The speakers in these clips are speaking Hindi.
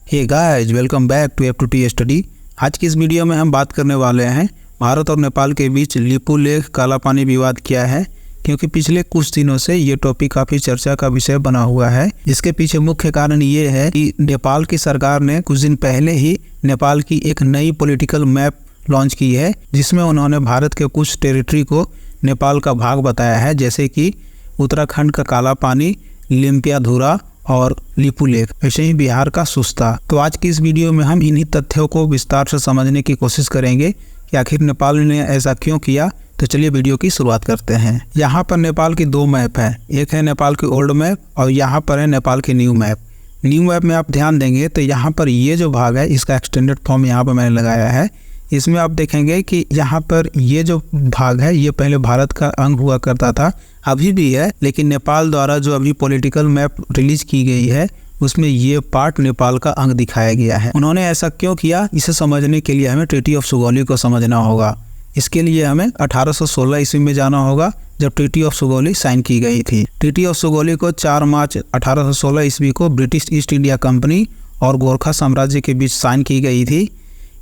Hey guys, welcome back to F2T study. आज की इस वीडियो में हम बात करने वाले हैं भारत और नेपाल के बीच लिपू लेक काला पानी विवाद क्या है, क्योंकि पिछले कुछ दिनों से ये टॉपिक काफ़ी चर्चा का विषय बना हुआ है। इसके पीछे मुख्य कारण ये है कि नेपाल की सरकार ने कुछ दिन पहले ही नेपाल की एक नई पॉलिटिकल मैप लॉन्च की है, जिसमें उन्होंने भारत के कुछ टेरिटरी को नेपाल का भाग बताया है, जैसे कि उत्तराखंड का काला पानी, लिम्पियाधुरा और लिपू लेक, ऐसे ही बिहार का सुस्ता। तो आज की इस वीडियो में हम इन्हीं तथ्यों को विस्तार से समझने की कोशिश करेंगे कि आखिर नेपाल ने ऐसा क्यों किया। तो चलिए वीडियो की शुरुआत करते हैं। यहाँ पर नेपाल की दो मैप है, एक है नेपाल की ओल्ड मैप और यहाँ पर है नेपाल की न्यू मैप। न्यू मैप में आप ध्यान देंगे तो यहाँ पर ये जो भाग है इसका एक्सटेंडेड फॉर्म यहाँ पर मैंने लगाया है। इसमें आप देखेंगे कि यहाँ पर ये जो भाग है ये पहले भारत का अंग हुआ करता था, अभी भी है, लेकिन नेपाल द्वारा जो अभी पॉलिटिकल मैप रिलीज की गई है उसमें ये पार्ट नेपाल का अंग दिखाया गया है। उन्होंने ऐसा क्यों किया, इसे समझने के लिए हमें ट्रीटी ऑफ सुगौली को समझना होगा। इसके लिए हमें 1816 ईस्वी में जाना होगा, जब ट्रीटी ऑफ सुगौली साइन की गई थी। ट्रीटी ऑफ सुगौली को 4 मार्च 1816 ईस्वी को ब्रिटिश ईस्ट इंडिया कंपनी और गोरखा साम्राज्य के बीच साइन की गई थी।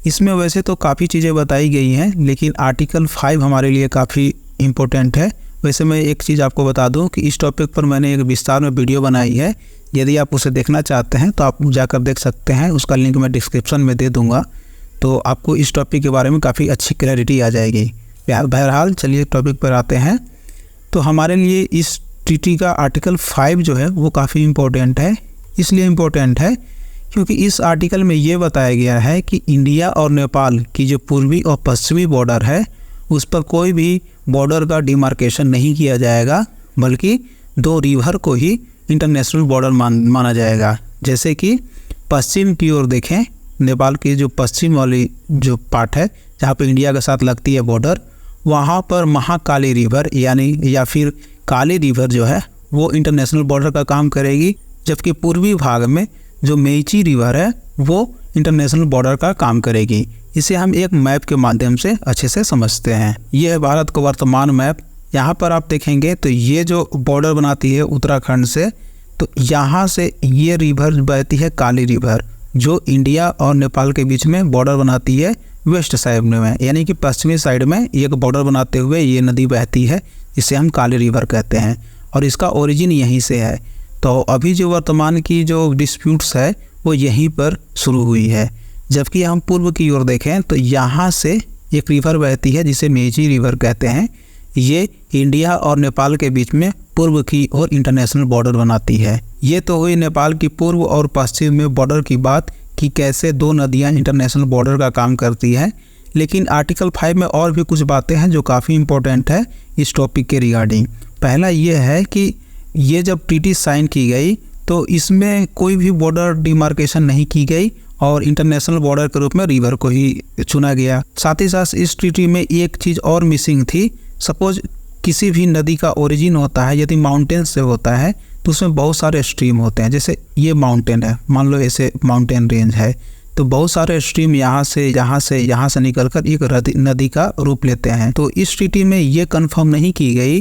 इसमें वैसे तो काफ़ी चीज़ें बताई गई हैं, लेकिन आर्टिकल 5 हमारे लिए काफ़ी इम्पोर्टेंट है। वैसे मैं एक चीज़ आपको बता दूं कि इस टॉपिक पर मैंने एक विस्तार में वीडियो बनाई है, यदि आप उसे देखना चाहते हैं तो आप जाकर देख सकते हैं, उसका लिंक मैं डिस्क्रिप्शन में दे दूंगा। तो आपको इस टॉपिक के बारे में काफ़ी अच्छी क्लैरिटी आ जाएगी। बहरहाल चलिए टॉपिक पर आते हैं। तो हमारे लिए इस ट्रीटी का आर्टिकल 5 जो है वो काफ़ी इम्पोर्टेंट है। इसलिए इम्पोर्टेंट है क्योंकि इस आर्टिकल में ये बताया गया है कि इंडिया और नेपाल की जो पूर्वी और पश्चिमी बॉर्डर है उस पर कोई भी बॉर्डर का डिमार्केशन नहीं किया जाएगा, बल्कि 2 रिवर को ही इंटरनेशनल बॉर्डर माना जाएगा। जैसे कि पश्चिम की ओर देखें, नेपाल की जो पश्चिम वाली जो पार्ट है जहाँ पर इंडिया के साथ लगती है बॉर्डर, वहाँ पर महाकाली रिवर या फिर काली रिवर जो है वो इंटरनेशनल बॉर्डर का काम करेगी, जबकि पूर्वी भाग में जो मेची रिवर है वो इंटरनेशनल बॉर्डर का काम करेगी। इसे हम एक मैप के माध्यम से अच्छे से समझते हैं। ये है भारत का वर्तमान मैप। यहाँ पर आप देखेंगे तो ये जो बॉर्डर बनाती है उत्तराखंड से, तो यहाँ से ये रिवर बहती है काली रिवर, जो इंडिया और नेपाल के बीच में बॉर्डर बनाती है वेस्ट साइड में, यानी कि पश्चिमी साइड में एक बॉर्डर बनाते हुए ये नदी बहती है, इसे हम काली रिवर कहते हैं और इसका ओरिजिन यहीं से है। तो अभी जो वर्तमान की जो डिस्प्यूट्स है वो यहीं पर शुरू हुई है। जबकि हम पूर्व की ओर देखें तो यहाँ से एक रिवर बहती है जिसे मेची रिवर कहते हैं। ये इंडिया और नेपाल के बीच में पूर्व की ओर इंटरनेशनल बॉर्डर बनाती है। ये तो हुई नेपाल की पूर्व और पश्चिम में बॉर्डर की बात कि कैसे 2 नदियाँ इंटरनेशनल बॉर्डर का काम करती हैं। लेकिन आर्टिकल 5 में और भी कुछ बातें हैं जो काफ़ी इंपॉर्टेंट है इस टॉपिक के रिगार्डिंग। पहला ये है कि ये जब ट्रीटी साइन की गई तो इसमें कोई भी बॉर्डर डिमार्केशन नहीं की गई और इंटरनेशनल बॉर्डर के रूप में रिवर को ही चुना गया। साथ ही साथ इस ट्रीटी में एक चीज़ और मिसिंग थी। सपोज किसी भी नदी का ओरिजिन होता है, यदि माउंटेन से होता है तो उसमें बहुत सारे स्ट्रीम होते हैं। जैसे ये माउंटेन है, मान लो ऐसे माउंटेन रेंज है, तो बहुत सारे स्ट्रीम यहाँ से निकलकर एक नदी का रूप लेते हैं। तो इस ट्रीटी में ये कंफर्म नहीं की गई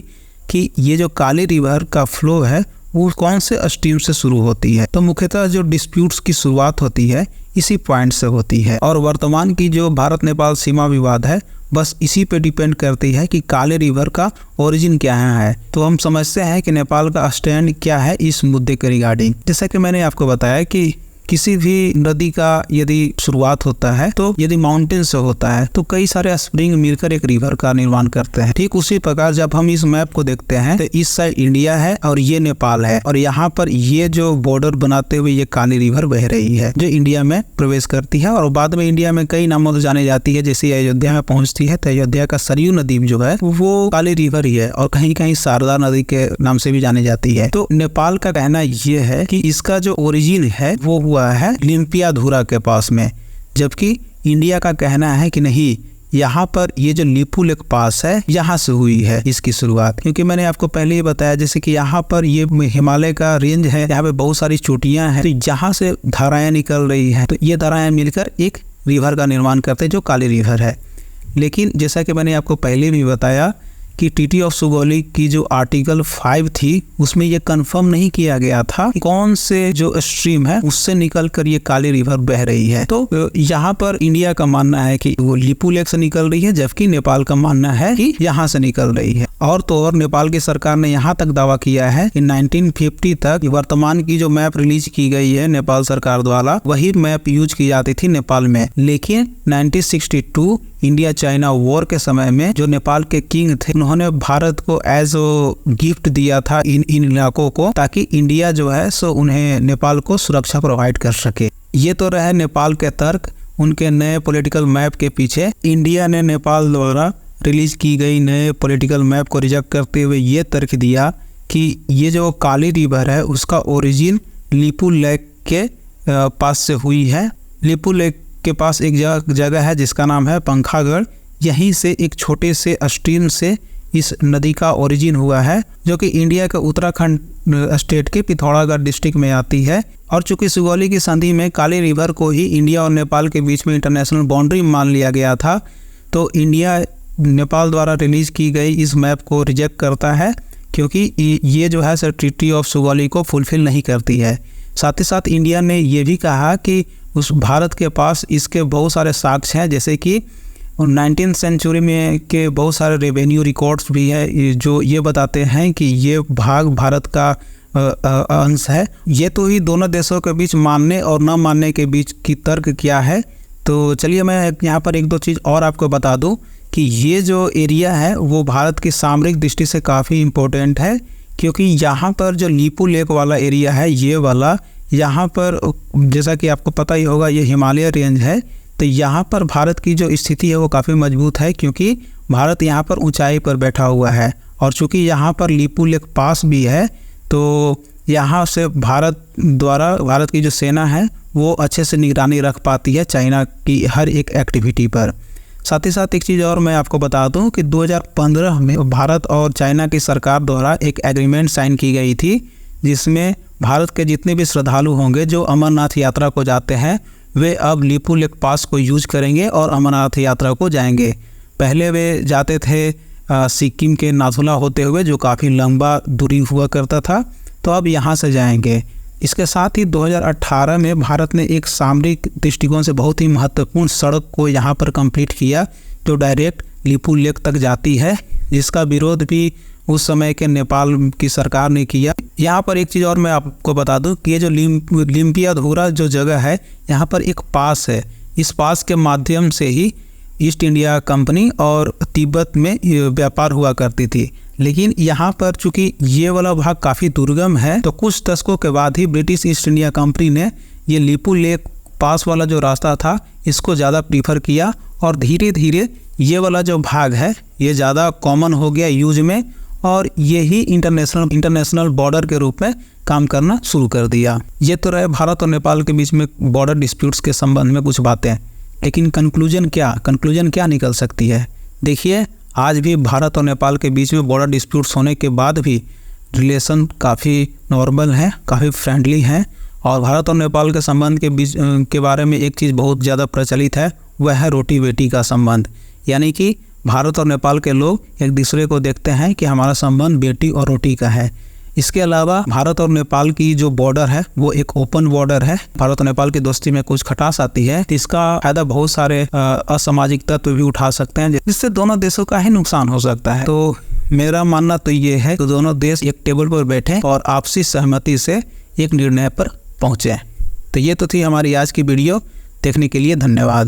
कि ये जो काली रिवर का फ्लो है वो कौन से स्ट्रीम से शुरू होती है। तो मुख्यतः जो डिस्प्यूट्स की शुरुआत होती है इसी पॉइंट से होती है और वर्तमान की जो भारत नेपाल सीमा विवाद है बस इसी पे डिपेंड करती है कि काले रिवर का ओरिजिन क्या है। तो हम समझते हैं कि नेपाल का स्टैंड क्या है इस मुद्दे के रिगार्डिंग। जैसा कि मैंने आपको बताया कि किसी भी नदी का यदि शुरुआत होता है तो यदि माउंटेन से होता है तो कई सारे स्प्रिंग मिलकर एक रिवर का निर्माण करते हैं। ठीक उसी प्रकार जब हम इस मैप को देखते हैं तो इस साइड इंडिया है और ये नेपाल है और यहाँ पर ये जो बॉर्डर बनाते हुए ये काली रिवर बह रही है जो इंडिया में प्रवेश करती है और बाद में इंडिया में कई नामों से जानी जाती है। जैसे अयोध्या में पहुंचती है तो अयोध्या का सरयू नदी जो है वो काली रिवर ही है और कहीं कहीं शारदा नदी के नाम से भी जानी जाती है। तो नेपाल का कहना ये है कि इसका जो ओरिजिन है वो हुआ है लिम्पियाधुरा के पास में, जबकि इंडिया का कहना है कि नहीं, यहाँ पर ये जो लिपू लेक पास है यहाँ से हुई है इसकी शुरुआत। क्योंकि मैंने आपको पहले ही बताया जैसे कि यहाँ पर ये हिमालय का रेंज है, यहाँ पे बहुत सारी चोटियाँ हैं, तो जहाँ से धाराएं निकल रही हैं तो ये धाराएं मिलकर एक रिवर का निर्माण करते हैं जो काली रिवर है। लेकिन जैसा कि मैंने आपको पहले भी बताया कि ट्रीटी ऑफ सुगौली की जो आर्टिकल 5 थी उसमें ये कंफर्म नहीं किया गया था कि कौन से जो स्ट्रीम है उससे निकलकर ये काली रिवर बह रही है। तो यहाँ पर इंडिया का मानना है कि वो लिपू लेक से निकल रही है, जबकि नेपाल का मानना है कि यहाँ से निकल रही है। और तो और नेपाल की सरकार ने यहाँ तक दावा किया है कि 1950 तक वर्तमान की जो मैप रिलीज की गई है नेपाल सरकार द्वारा, वही मैप यूज की जाती थी नेपाल में। लेकिन 1962 इंडिया चाइना वॉर के समय में जो नेपाल के किंग थे, उन्होंने भारत को एज गिफ्ट दिया था इन इलाकों को, ताकि इंडिया जो है सो उन्हें नेपाल को सुरक्षा प्रोवाइड कर सके। ये तो रहे नेपाल के तर्क। उनके नए पॉलिटिकल मैप के पीछे इंडिया ने नेपाल द्वारा रिलीज की गई नए पॉलिटिकल मैप को रिजेक्ट करते हुए ये तर्क दिया कि ये जो काली रिवर है उसका ओरिजिन लिपू लेक के पास से हुई है। लिपू लेक के पास एक जगह है जिसका नाम है पंखागढ़। यहीं से एक छोटे से स्ट्रीम से इस नदी का ओरिजिन हुआ है, जो कि इंडिया के उत्तराखंड स्टेट के पिथौरागढ़ डिस्ट्रिक्ट में आती है। और चूंकि सुगौली की संधि में काली रिवर को ही इंडिया और नेपाल के बीच में इंटरनेशनल बाउंड्री मान लिया गया था, तो इंडिया नेपाल द्वारा रिलीज की गई इस मैप को रिजेक्ट करता है, क्योंकि ये जो है सर ट्रीटी ऑफ सुगौली को फुलफिल नहीं करती है। साथ ही साथ इंडिया ने ये भी कहा कि उस भारत के पास इसके बहुत सारे साक्ष्य हैं, जैसे कि 19th सेंचुरी में के बहुत सारे रेवेन्यू रिकॉर्ड्स भी है जो ये बताते हैं कि ये भाग भारत का अंश है। ये तो ही दोनों देशों के बीच मानने और न मानने के बीच की तर्क क्या है। तो चलिए मैं यहाँ पर एक दो चीज़ और आपको बता दूँ कि ये जो एरिया है वो भारत की सामरिक दृष्टि से काफ़ी इम्पोर्टेंट है, क्योंकि यहाँ पर जो लिपू लेक वाला एरिया है, ये वाला, यहाँ पर जैसा कि आपको पता ही होगा ये हिमालय रेंज है। तो यहाँ पर भारत की जो स्थिति है वो काफ़ी मजबूत है, क्योंकि भारत यहाँ पर ऊंचाई पर बैठा हुआ है। और चूँकि यहाँ पर लिपू लेक पास भी है, तो यहाँ से भारत की जो सेना है वो अच्छे से निगरानी रख पाती है चाइना की हर एक एक्टिविटी पर। साथ ही साथ एक चीज़ और मैं आपको बता दूं कि 2015 में भारत और चाइना की सरकार द्वारा एक एग्रीमेंट साइन की गई थी, जिसमें भारत के जितने भी श्रद्धालु होंगे जो अमरनाथ यात्रा को जाते हैं, वे अब लिपू लेक पास को यूज करेंगे और अमरनाथ यात्रा को जाएंगे। पहले वे जाते थे सिक्किम के नाथुला होते हुए, जो काफ़ी लंबा दूरी हुआ करता था, तो अब यहाँ से जाएंगे। इसके साथ ही 2018 में भारत ने एक सामरिक दृष्टिकोण से बहुत ही महत्वपूर्ण सड़क को यहाँ पर कंप्लीट किया, जो डायरेक्ट लिपू लेक तक जाती है, जिसका विरोध भी उस समय के नेपाल की सरकार ने किया। यहाँ पर एक चीज़ और मैं आपको बता दूं कि ये जो लिम्पियाधुरा जो जगह है, यहाँ पर एक पास है। इस पास के माध्यम से ही ईस्ट इंडिया कंपनी और तिब्बत में व्यापार हुआ करती थी। लेकिन यहाँ पर चूँकि ये वाला भाग काफ़ी दुर्गम है, तो कुछ दशकों के बाद ही ब्रिटिश ईस्ट इंडिया कंपनी ने ये लिपू लेक पास वाला जो रास्ता था इसको ज़्यादा प्रीफर किया, और धीरे धीरे ये वाला जो भाग है ये ज़्यादा कॉमन हो गया यूज में, और यही इंटरनेशनल बॉर्डर के रूप में काम करना शुरू कर दिया। ये तो रहे भारत और नेपाल के बीच में बॉर्डर डिस्प्यूट्स के संबंध में कुछ बातें, लेकिन कंक्लूजन क्या निकल सकती है। देखिए, आज भी भारत और नेपाल के बीच में बॉर्डर डिस्प्यूट्स होने के बाद भी रिलेशन काफ़ी नॉर्मल हैं, काफ़ी फ्रेंडली हैं। और भारत और नेपाल के संबंध के बारे में एक चीज़ बहुत ज़्यादा प्रचलित है, वह है रोटी बेटी का संबंध। यानी कि भारत और नेपाल के लोग एक दूसरे को देखते हैं कि हमारा संबंध बेटी और रोटी का है। इसके अलावा भारत और नेपाल की जो बॉर्डर है वो एक ओपन बॉर्डर है। भारत और नेपाल की दोस्ती में कुछ खटास आती है, इसका फायदा बहुत सारे असामाजिक तत्व भी उठा सकते हैं, जिससे दोनों देशों का ही नुकसान हो सकता है। तो मेरा मानना तो ये है कि दोनों देश एक टेबल पर बैठे और आपसी सहमति से एक निर्णय पर पहुँचे। तो ये तो थी हमारी आज की वीडियो। देखने के लिए धन्यवाद।